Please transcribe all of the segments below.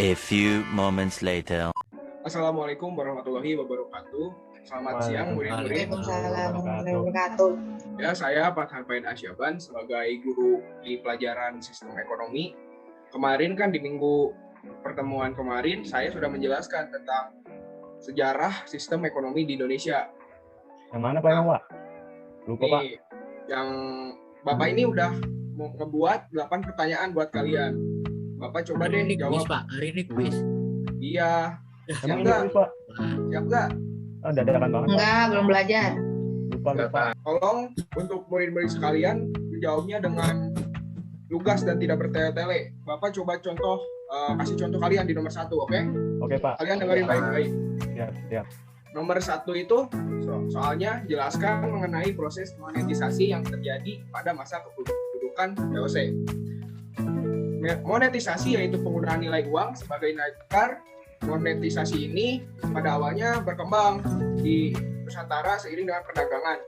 A few moments later. Assalamualaikum warahmatullahi wabarakatuh. Selamat siang murid-murid. Waalaikumsalam warahmatullahi wabarakatuh. Ya, saya Fathan Faid Asyaban sebagai guru di pelajaran sistem ekonomi. Kemarin kan di minggu pertemuan kemarin saya sudah menjelaskan tentang sejarah sistem ekonomi di Indonesia. Yang mana Pak emang Pak? Lupa Pak. Yang Bapak ini udah mau ngebuat 8 pertanyaan buat kalian. Bapak coba deh jawab. Pak, hari ini kuis. Iya. Emang ini kuis Pak? Siap nggak? Oh, dadakan banget Pak. Enggak, belum belajar. Lupa. Tolong untuk murid-murid sekalian menjawabnya dengan lugas dan tidak bertele-tele. Bapak coba kasih contoh kalian di nomor 1, oke? Oke Pak. Kalian dengerin baik-baik. Siap. Nomor 1 itu soalnya jelaskan mengenai proses monetisasi yang terjadi pada masa kependudukan VOC. Monetisasi yaitu penggunaan nilai uang sebagai nilai tukar. Monetisasi ini pada awalnya berkembang di Nusantara seiring dengan perdagangan.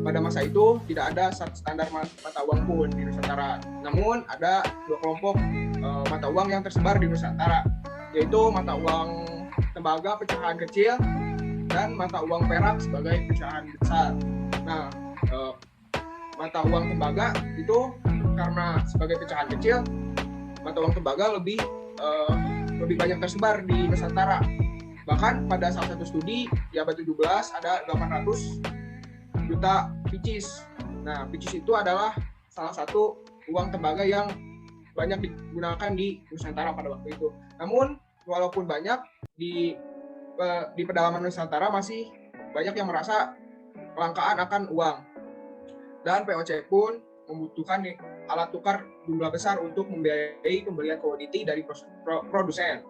Pada masa itu tidak ada standar mata uang pun di Nusantara. Namun ada 2 kelompok mata uang yang tersebar di Nusantara, yaitu mata uang tembaga pecahan kecil dan mata uang perak sebagai pecahan besar. Nah, mata uang tembaga itu karena sebagai pecahan kecil, mata uang tembaga lebih banyak tersebar di Nusantara. Bahkan pada salah satu studi di abad 17 ada 800 juta picis. Nah, picis itu adalah salah satu uang tembaga yang banyak digunakan di Nusantara pada waktu itu. Namun, walaupun banyak di pedalaman Nusantara masih banyak yang merasa kelangkaan akan uang. Dan VOC pun membutuhkan alat tukar jumlah besar untuk membiayai pembelian komoditi dari produsen.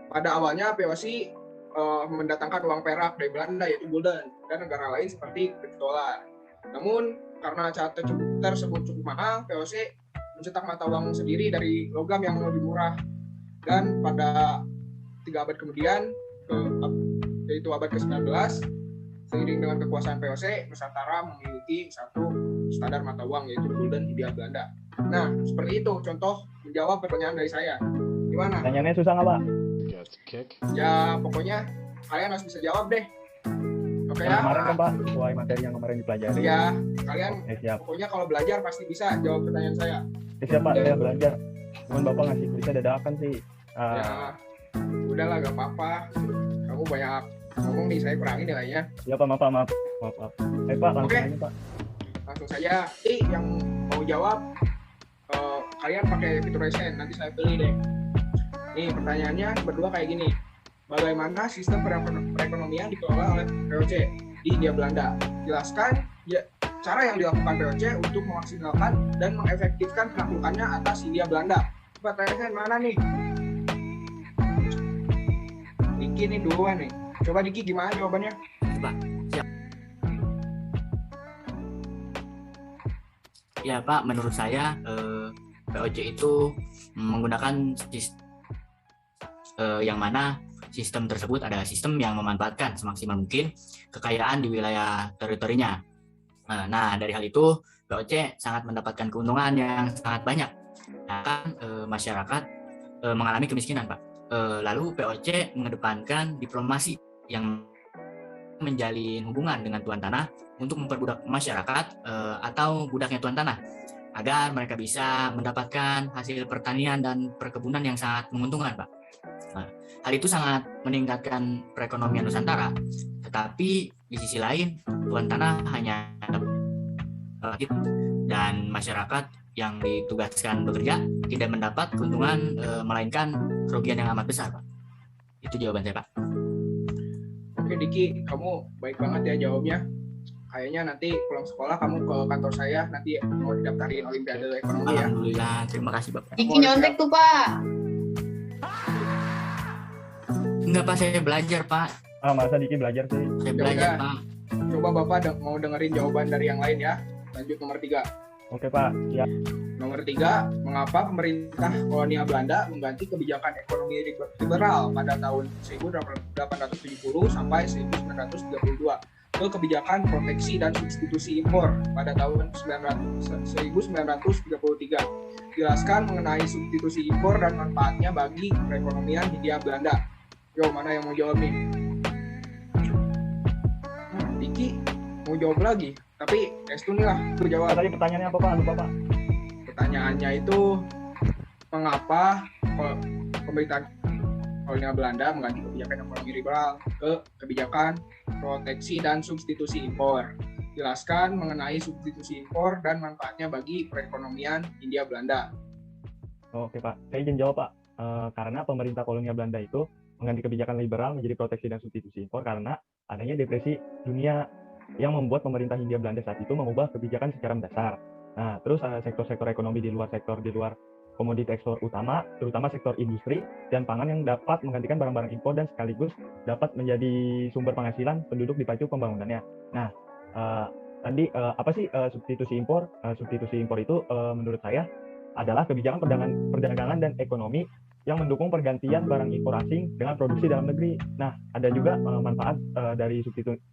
Pada awalnya VOC mendatangkan uang perak dari Belanda yaitu gulden dan negara lain seperti dolar. Namun karena cara tersebut cukup mahal, VOC mencetak mata uang sendiri dari logam yang lebih murah. Dan pada 3 abad kemudian, yaitu abad ke-19, seiring dengan kekuasaan VOC, Nusantara memiliki satu standar mata uang yaitu gulden Hindia Belanda. Nah, seperti itu contoh menjawab pertanyaan dari saya. Gimana? Pertanyaannya susah nggak Pak? Ya, pokoknya kalian harus bisa jawab deh. Oke ya? Kemarin kan Pak, sesuai materi yang kemarin dipelajari. Ya, kalian siap. Pokoknya kalau belajar pasti bisa jawab pertanyaan saya. Siap Pak, saya belajar. Cuman Bapak ngasih kuisnya dadakan sih. Ya, udahlah gak apa-apa. Kamu banyak ngomong nih, saya kurangin nilainya. Ya Pak, maaf. Pak, langsung aja Pak. Langsung saja. Yang mau jawab, kalian pakai fitur raise hand, nanti saya pilih deh. Nih pertanyaannya berdua kayak gini. Bagaimana sistem perekonomian dikelola oleh VOC di Hindia Belanda? Jelaskan cara yang dilakukan VOC untuk memaksimalkan dan mengefektifkan penaklukannya atas Hindia Belanda. Pertanyaan mana nih? Diki nih duluan nih. Coba Diki gimana jawabannya? Pak, siap. Ya Pak, menurut saya VOC itu menggunakan yang mana sistem tersebut ada sistem yang memanfaatkan semaksimal mungkin kekayaan di wilayah teritorinya. Nah, dari hal itu VOC sangat mendapatkan keuntungan yang sangat banyak. Akan masyarakat mengalami kemiskinan, Pak. Lalu VOC mengedepankan diplomasi yang menjalin hubungan dengan tuan tanah untuk memperbudak masyarakat atau budaknya tuan tanah agar mereka bisa mendapatkan hasil pertanian dan perkebunan yang sangat menguntungkan, Pak. Nah, hal itu sangat meningkatkan perekonomian Nusantara. Tetapi di sisi lain, tuan tanah hanya dan masyarakat yang ditugaskan bekerja tidak mendapat keuntungan melainkan kerugian yang amat besar, Pak. Itu jawaban saya, Pak. Oke Diki, kamu baik banget ya jawabnya. Kayaknya nanti pulang sekolah kamu ke kantor saya, nanti mau didaftarin Olimpiade Ekonomi ya. Alhamdulillah, terima kasih Bapak. Diki nyontek tuh Pak. Enggak Pak, saya belajar Pak. Masa Diki belajar sih? Saya belajar Pak. Coba Bapak mau dengerin jawaban dari yang lain ya. Lanjut nomor 3. Oke Pak, ya. Nomor 3, mengapa pemerintah kolonial Belanda mengganti kebijakan ekonomi liberal pada tahun 1870 sampai 1932 ke kebijakan proteksi dan substitusi impor pada tahun 1933. Jelaskan mengenai substitusi impor dan manfaatnya bagi perekonomian Hindia Belanda. Yo, mana yang mau jawab nih? Diki mau jawab lagi, tapi Estu nih lah, tuh jawab. Tadi pertanyaannya apa Pak? Lupa Pak. Pertanyaannya itu mengapa pemerintahan kolonial Belanda mengganti kebijakan ekonomi liberal ke kebijakan proteksi dan substitusi impor. Jelaskan mengenai substitusi impor dan manfaatnya bagi perekonomian Hindia Belanda. Oke Pak, saya izin jawab Pak. Karena pemerintah kolonial Belanda itu mengganti kebijakan liberal menjadi proteksi dan substitusi impor karena adanya depresi dunia yang membuat pemerintah Hindia Belanda saat itu mengubah kebijakan secara mendasar. Nah, terus sektor-sektor ekonomi di luar komoditi ekspor utama, terutama sektor industri dan pangan yang dapat menggantikan barang-barang impor dan sekaligus dapat menjadi sumber penghasilan penduduk di pacu pembangunannya. Nah, tadi apa sih substitusi impor? Substitusi impor itu menurut saya adalah kebijakan perdagangan dan ekonomi yang mendukung pergantian barang impor asing dengan produksi dalam negeri. Nah, ada juga manfaat dari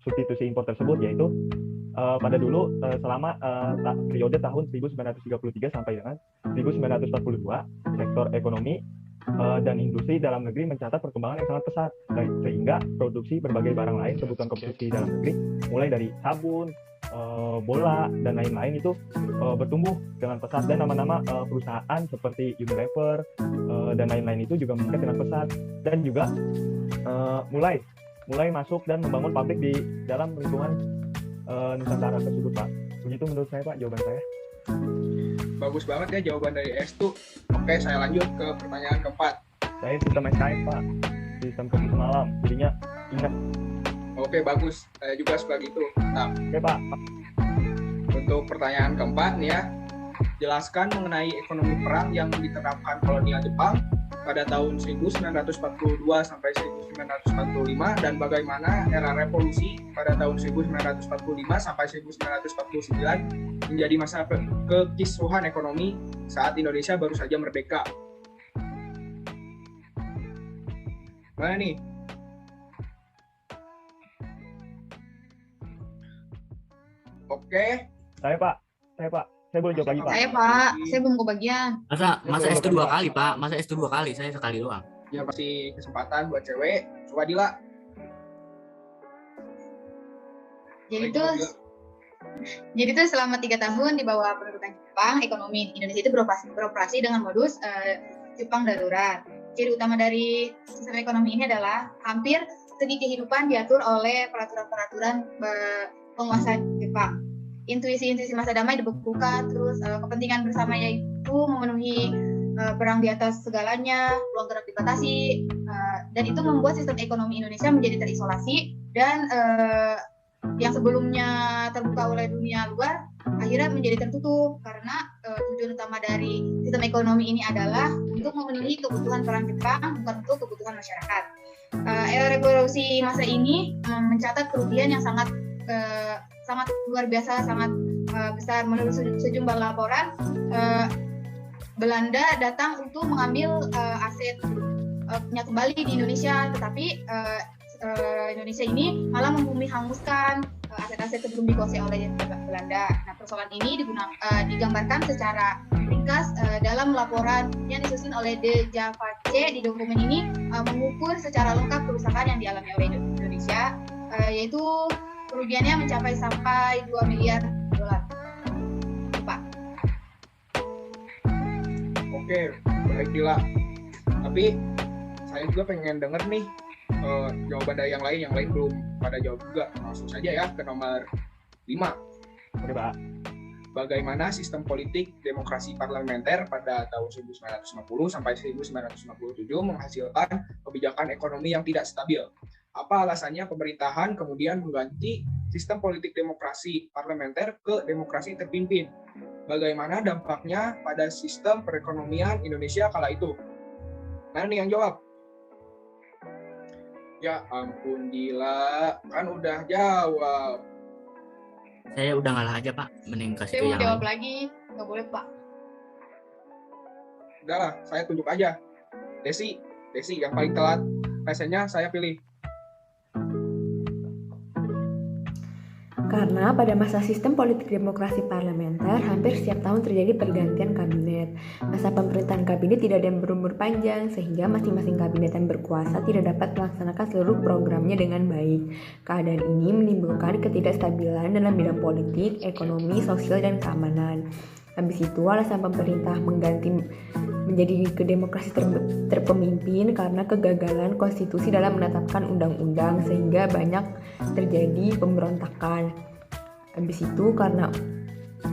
substitusi impor tersebut, yaitu pada dulu selama periode tahun 1933 sampai dengan 1942, sektor ekonomi dan industri dalam negeri mencatat perkembangan yang sangat pesat, sehingga produksi berbagai barang lain kebutuhan konsumsi dalam negeri, mulai dari sabun, bola, dan lain-lain itu bertumbuh dengan pesat, dan nama-nama perusahaan seperti Unilever dan lain-lain itu juga meningkat dengan pesat, dan juga mulai masuk dan membangun pabrik di dalam lingkungan Nusantara tersebut Pak. Begitu menurut saya Pak jawaban saya. Bagus banget ya jawaban dari Estu. Oke, saya lanjut ke pertanyaan keempat. Saya sistem SKS Pak, sistem kerja malam, jadinya ingat. Oke, bagus. Saya juga sebagai itu. Nah, Oke Pak. untuk pertanyaan keempat nih ya, jelaskan mengenai ekonomi perang yang diterapkan kolonial Jepang pada tahun 1942 sampai 1945 dan bagaimana era revolusi pada tahun 1945 sampai 1949 menjadi masa kekisruhan ekonomi saat Indonesia baru saja merdeka. Mana nih? Oke. Saya Pak. Saya boleh jawab lagi Pak. Saya Pak, saya belum kebagian. Masa S2 2 kali Pak, masa S2 2 kali, saya sekali doang. Ya pasti kesempatan buat cewek. Coba Dila. Jadi itu selama 3 tahun di bawah pendudukan Jepang, ekonomi Indonesia itu beroperasi dengan modus Jepang darurat. Ciri utama dari sistem ekonomi ini adalah hampir segi kehidupan diatur oleh peraturan-peraturan penguasa Jepang. Intuisi masa damai dibekukan, terus kepentingan bersama yaitu memenuhi perang di atas segalanya, ruang gerak dibatasi, dan itu membuat sistem ekonomi Indonesia menjadi terisolasi dan yang sebelumnya terbuka oleh dunia luar akhirnya menjadi tertutup karena tujuan utama dari sistem ekonomi ini adalah untuk memenuhi kebutuhan perang Jepang, bukan untuk kebutuhan masyarakat. Era revolusi masa ini mencatat kerugian yang sangat luar biasa, sangat besar. Menurut sejumlah laporan, Belanda datang untuk mengambil asetnya kembali di Indonesia, tetapi Indonesia ini malah membumi hanguskan aset-aset sebelum dikuasai oleh Belanda. Nah, persoalan ini digambarkan secara ringkas dalam laporan yang disusun oleh De Javace. Di dokumen ini mengukur secara lengkap kerusakan yang dialami oleh Indonesia, yaitu kerugiannya mencapai sampai 2 miliar dolar. Pak. Oke, baik Dila. Tapi saya juga pengen denger nih jawaban dari yang lain belum pada jawab juga. Langsung saja ya ke nomor 5. Oke Pak. Bagaimana sistem politik demokrasi parlementer pada tahun 1950 sampai 1957 menghasilkan kebijakan ekonomi yang tidak stabil? Apa alasannya pemerintahan kemudian mengganti sistem politik demokrasi parlementer ke demokrasi terpimpin? Bagaimana dampaknya pada sistem perekonomian Indonesia kala itu? Mana nih yang jawab? Ya ampun Dila, kan udah jawab. Saya udah ngalah aja Pak, mending kasih Saya ke mau yang jawab lain. lagi, nggak boleh Pak. Udahlah, saya tunjuk aja. Desi yang paling telat. Presennya saya pilih. Karena pada masa sistem politik demokrasi parlementer, hampir setiap tahun terjadi pergantian kabinet. Masa pemerintahan kabinet tidak ada yang berumur panjang, sehingga masing-masing kabinet yang berkuasa tidak dapat melaksanakan seluruh programnya dengan baik. Keadaan ini menimbulkan ketidakstabilan dalam bidang politik, ekonomi, sosial, dan keamanan. Habis itu alasan pemerintah mengganti menjadi demokrasi terpemimpin karena kegagalan konstitusi dalam menetapkan undang-undang sehingga banyak terjadi pemberontakan. Habis itu karena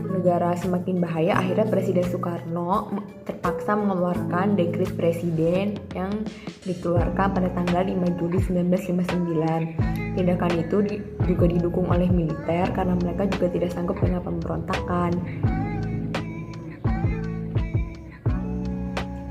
negara semakin bahaya, akhirnya Presiden Soekarno terpaksa mengeluarkan dekret presiden yang dikeluarkan pada tanggal 5 Juli 1959. Tindakan itu juga didukung oleh militer karena mereka juga tidak sanggup dengan pemberontakan.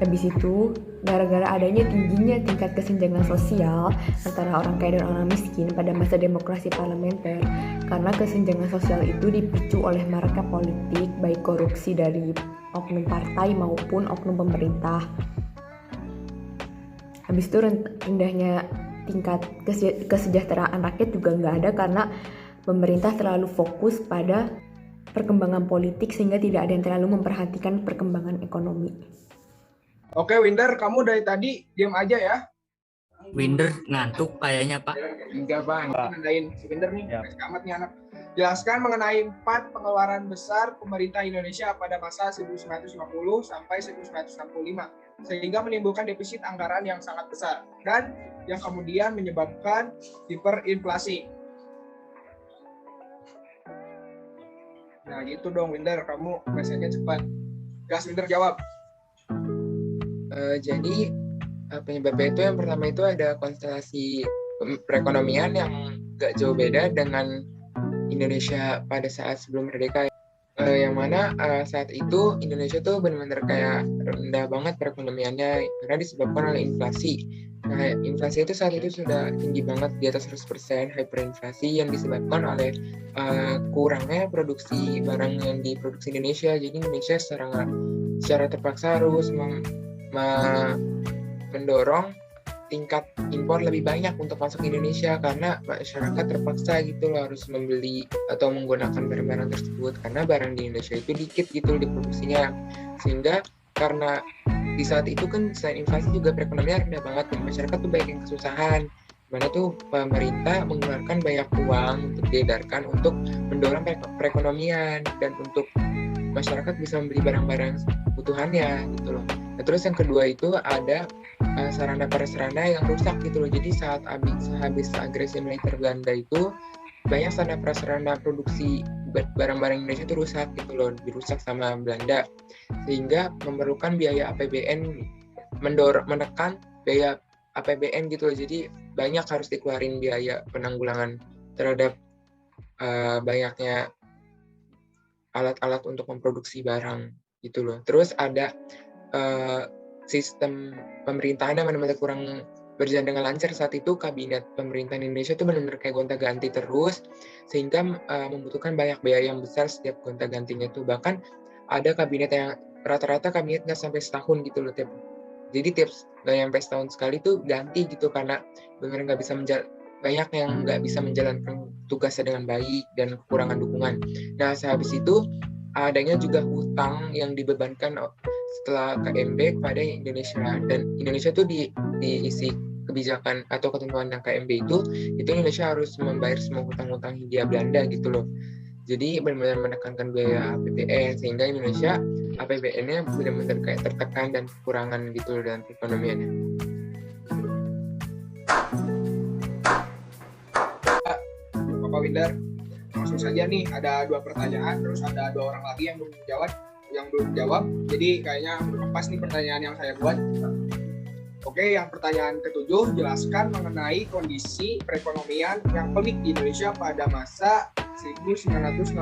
Habis itu, gara-gara adanya tingginya tingkat kesenjangan sosial antara orang kaya dan orang miskin pada masa demokrasi parlementer, karena kesenjangan sosial itu dipicu oleh maraknya politik, baik korupsi dari oknum partai maupun oknum pemerintah. Habis itu rendahnya tingkat kesejahteraan rakyat juga nggak ada karena pemerintah terlalu fokus pada perkembangan politik sehingga tidak ada yang terlalu memperhatikan perkembangan ekonomi. Oke, Winder, kamu dari tadi diam aja ya. Winder ngantuk kayaknya, Pak. Enggak, Bang. Nandain si Winder nih, Ya. amat nih anak. Jelaskan mengenai 4 pengeluaran besar pemerintah Indonesia pada masa 1950 sampai 1965, sehingga menimbulkan defisit anggaran yang sangat besar dan yang kemudian menyebabkan hiperinflasi. Nah, gitu dong, Winder. Kamu biasanya cepat. Gas, Winder, jawab. Jadi penyebabnya itu yang pertama itu ada konstelasi perekonomian yang gak jauh beda dengan Indonesia pada saat sebelum merdeka, yang mana saat itu Indonesia tuh benar-benar kayak rendah banget perekonomiannya karena disebabkan oleh inflasi. Nah, inflasi itu saat itu sudah tinggi banget di atas 100%, hyperinflasi yang disebabkan oleh kurangnya produksi barang yang diproduksi Indonesia. Jadi Indonesia secara terpaksa harus mendorong tingkat impor lebih banyak untuk masuk ke Indonesia karena masyarakat terpaksa gitu loh harus membeli atau menggunakan barang-barang tersebut karena barang di Indonesia itu dikit gitu diproduksinya, sehingga karena di saat itu kan selain inflasi juga perekonomian rendah banget dan masyarakat tuh banyak yang kesusahan, mana tuh pemerintah mengeluarkan banyak uang untuk diedarkan untuk mendorong perekonomian dan untuk masyarakat bisa membeli barang-barang kebutuhannya gitu loh. Nah, terus yang kedua itu ada sarana prasarana yang rusak gitu loh. Jadi saat habis agresi militer Belanda itu banyak sarana prasarana produksi barang-barang Indonesia itu rusak gitu loh, dirusak sama Belanda, sehingga memerlukan biaya APBN, menekan biaya APBN gitu loh. Jadi banyak harus dikeluarin biaya penanggulangan terhadap banyaknya alat-alat untuk memproduksi barang gitu loh. Terus ada sistem pemerintahan yang benar-benar kurang berjalan dengan lancar saat itu. Kabinet pemerintahan Indonesia itu benar-benar kayak gonta-ganti terus sehingga membutuhkan banyak biaya yang besar setiap gonta-gantinya itu. Bahkan ada kabinet yang rata-rata kabinet nggak sampai setahun gitu loh. Jadi tiap nggak sampai setahun sekali tuh ganti gitu karena benar-benar nggak bisa banyak yang nggak bisa menjalankan tugasnya dengan baik dan kekurangan dukungan. Nah, sehabis itu adanya juga hutang yang dibebankan setelah KMB kepada Indonesia, dan Indonesia tuh diisi kebijakan atau ketentuan yang KMB itu Indonesia harus membayar semua hutang-hutang Hindia Belanda gitu loh. Jadi benar-benar menekankan biaya APBN sehingga Indonesia APBN-nya benar-benar kayak tertekan dan kekurangan gitu loh dalam perekonomiannya. Bapak Winder, langsung saja nih, ada 2 pertanyaan, terus ada 2 orang lagi yang belum jawab. Jadi kayaknya pas nih pertanyaan yang saya buat. Oke, yang pertanyaan ke-7, jelaskan mengenai kondisi perekonomian yang pelik di Indonesia pada masa 1966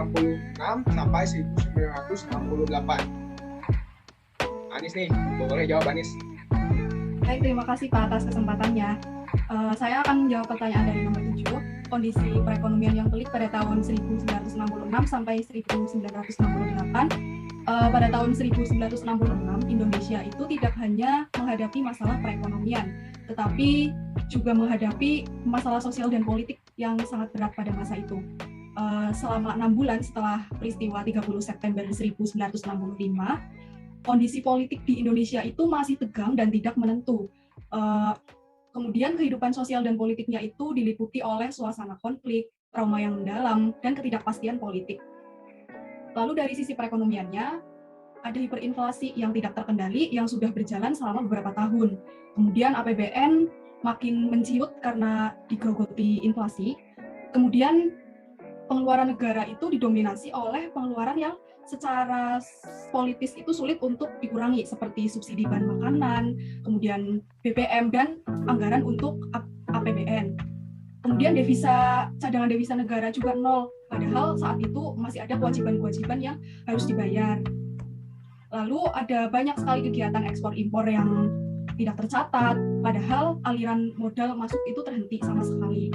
sampai 1968. Anis nih, boleh jawab Anis. Baik, terima kasih Pak atas kesempatannya. Saya akan menjawab pertanyaan dari nomor 7, kondisi perekonomian yang pelik pada tahun 1966 sampai 1968. Pada tahun 1966, Indonesia itu tidak hanya menghadapi masalah perekonomian, tetapi juga menghadapi masalah sosial dan politik yang sangat berat pada masa itu. selama 6 bulan setelah peristiwa 30 September 1965, kondisi politik di Indonesia itu masih tegang dan tidak menentu. Kemudian kehidupan sosial dan politiknya itu diliputi oleh suasana konflik, trauma yang mendalam, dan ketidakpastian politik. Lalu dari sisi perekonomiannya, ada hiperinflasi yang tidak terkendali yang sudah berjalan selama beberapa tahun. Kemudian APBN makin menciut karena digerogoti inflasi. Kemudian pengeluaran negara itu didominasi oleh pengeluaran yang secara politis itu sulit untuk dikurangi, seperti subsidi bahan makanan, kemudian BBM, dan anggaran untuk APBN. Kemudian cadangan devisa negara juga nol, padahal saat itu masih ada kewajiban-kewajiban yang harus dibayar. Lalu ada banyak sekali kegiatan ekspor impor yang tidak tercatat, padahal aliran modal masuk itu terhenti sama sekali.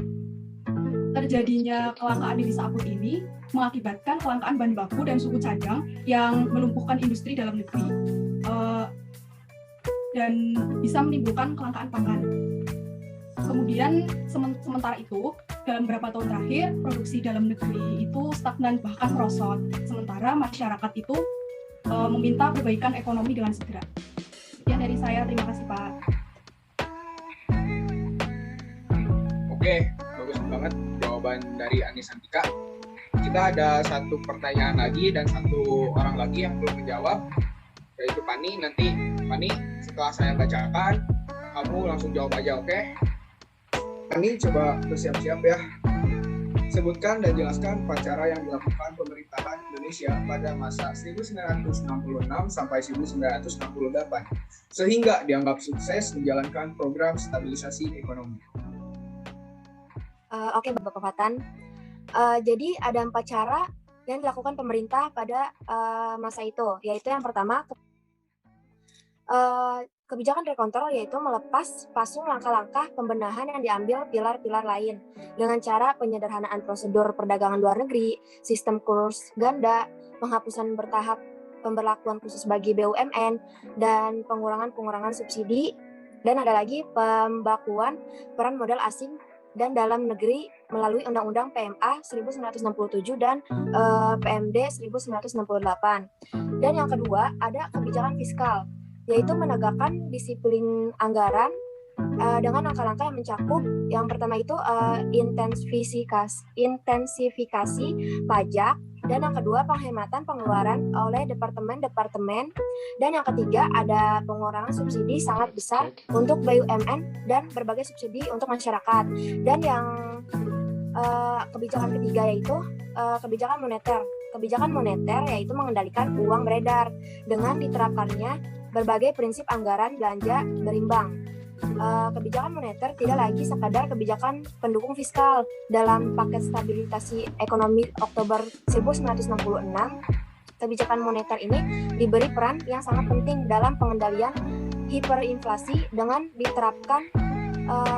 Terjadinya kelangkaan devisa akut ini mengakibatkan kelangkaan bahan baku dan suku cadang yang melumpuhkan industri dalam negeri dan bisa menimbulkan kelangkaan pangan. Kemudian sementara itu, dalam beberapa tahun terakhir, produksi dalam negeri itu stagnan bahkan merosot, sementara masyarakat itu meminta perbaikan ekonomi dengan segera. Sekian dari saya, terima kasih Pak. Oke, bagus banget jawaban dari Anis Santika. Kita ada satu pertanyaan lagi dan satu orang lagi yang belum menjawab, yaitu Pani. Nanti Pani, setelah saya bacakan, kamu langsung jawab aja, oke? Pani, coba bersiap-siap ya. Sebutkan dan jelaskan upacara yang dilakukan pemerintahan Indonesia pada masa 1966 sampai 1968, sehingga dianggap sukses menjalankan program stabilisasi ekonomi. Oke, Bapak Fatan. Jadi ada 4 cara yang dilakukan pemerintah pada masa itu, yaitu yang pertama, kebijakan rekontrol, yaitu melepas pasung langkah-langkah pembenahan yang diambil pilar-pilar lain dengan cara penyederhanaan prosedur perdagangan luar negeri, sistem kurs ganda, penghapusan bertahap pemberlakuan khusus bagi BUMN, dan pengurangan subsidi, dan ada lagi pembakuan peran modal asing dan dalam negeri melalui Undang-Undang PMA 1967 dan PMD 1968. Dan yang kedua, ada kebijakan fiskal, yaitu menegakkan disiplin anggaran dengan langkah-langkah yang mencakup, yang pertama itu intensifikasi pajak, dan yang kedua penghematan pengeluaran oleh departemen-departemen, dan yang ketiga ada pengurangan subsidi sangat besar untuk BUMN dan berbagai subsidi untuk masyarakat. Dan yang kebijakan ketiga yaitu kebijakan moneter. Kebijakan moneter yaitu mengendalikan uang beredar dengan diterapkannya berbagai prinsip anggaran belanja berimbang. Kebijakan moneter tidak lagi sekadar kebijakan pendukung fiskal. Dalam paket stabilisasi ekonomi Oktober 1966, kebijakan moneter ini diberi peran yang sangat penting dalam pengendalian hiperinflasi dengan diterapkan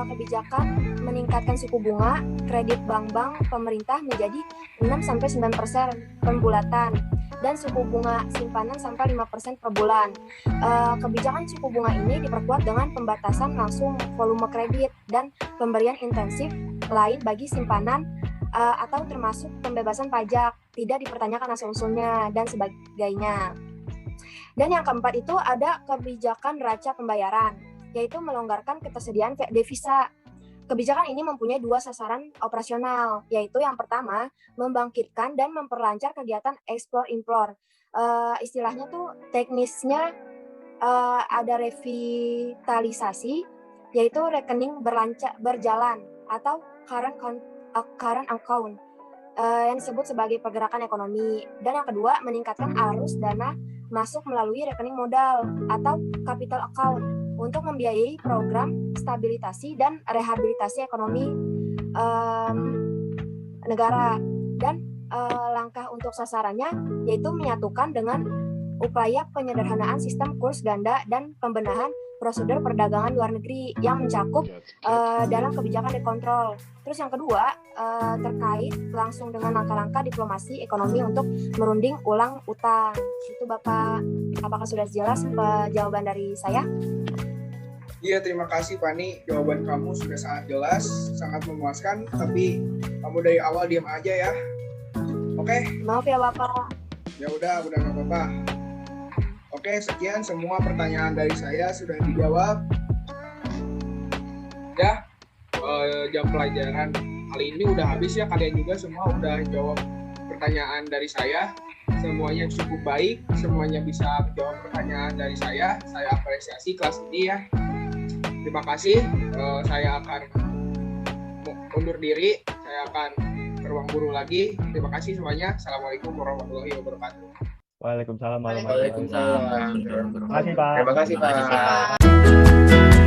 kebijakan meningkatkan suku bunga kredit bank-bank pemerintah menjadi 6-9% per bulatan dan suku bunga simpanan sampai 5% per bulan. Kebijakan suku bunga ini diperkuat dengan pembatasan langsung volume kredit dan pemberian intensif lain bagi simpanan atau termasuk pembebasan pajak, tidak dipertanyakan asal-usulnya dan sebagainya. Dan yang keempat itu ada kebijakan neraca pembayaran, yaitu melonggarkan ketersediaan devisa. Kebijakan ini mempunyai 2 sasaran operasional, yaitu yang pertama, membangkitkan dan memperlancar kegiatan ekspor-impor. Istilahnya tuh teknisnya ada revitalisasi, yaitu rekening berjalan atau current account yang disebut sebagai pergerakan ekonomi. Dan yang kedua, meningkatkan arus dana masuk melalui rekening modal atau capital account untuk membiayai program stabilisasi dan rehabilitasi ekonomi negara. Dan langkah untuk sasarannya yaitu menyatukan dengan upaya penyederhanaan sistem kurs ganda dan pembenahan prosedur perdagangan luar negeri yang mencakup dalam kebijakan dekontrol. Terus yang kedua terkait langsung dengan langkah-langkah diplomasi ekonomi untuk merunding ulang utang. Itu Bapak, apakah sudah jelas jawaban dari saya? Iya, terima kasih Pani. Jawaban kamu sudah sangat jelas, sangat memuaskan. Tapi kamu dari awal diam aja ya. Oke, Maaf ya Bapak. ya udah nggak apa-apa. Oke, sekian semua pertanyaan dari saya sudah dijawab. Ya, jam pelajaran kali ini udah habis ya. Kalian juga semua udah jawab pertanyaan dari saya. Semuanya cukup baik, semuanya bisa menjawab pertanyaan dari saya. Saya apresiasi kelas ini ya. Terima kasih. Saya akan undur diri. Saya akan ke ruang guru lagi. Terima kasih semuanya. Assalamualaikum warahmatullahi wabarakatuh. Waalaikumsalam warahmatullahi wabarakatuh. Waalaikumsalam. Terima kasih Pak. Terima kasih Pak. Terima kasih, Pak.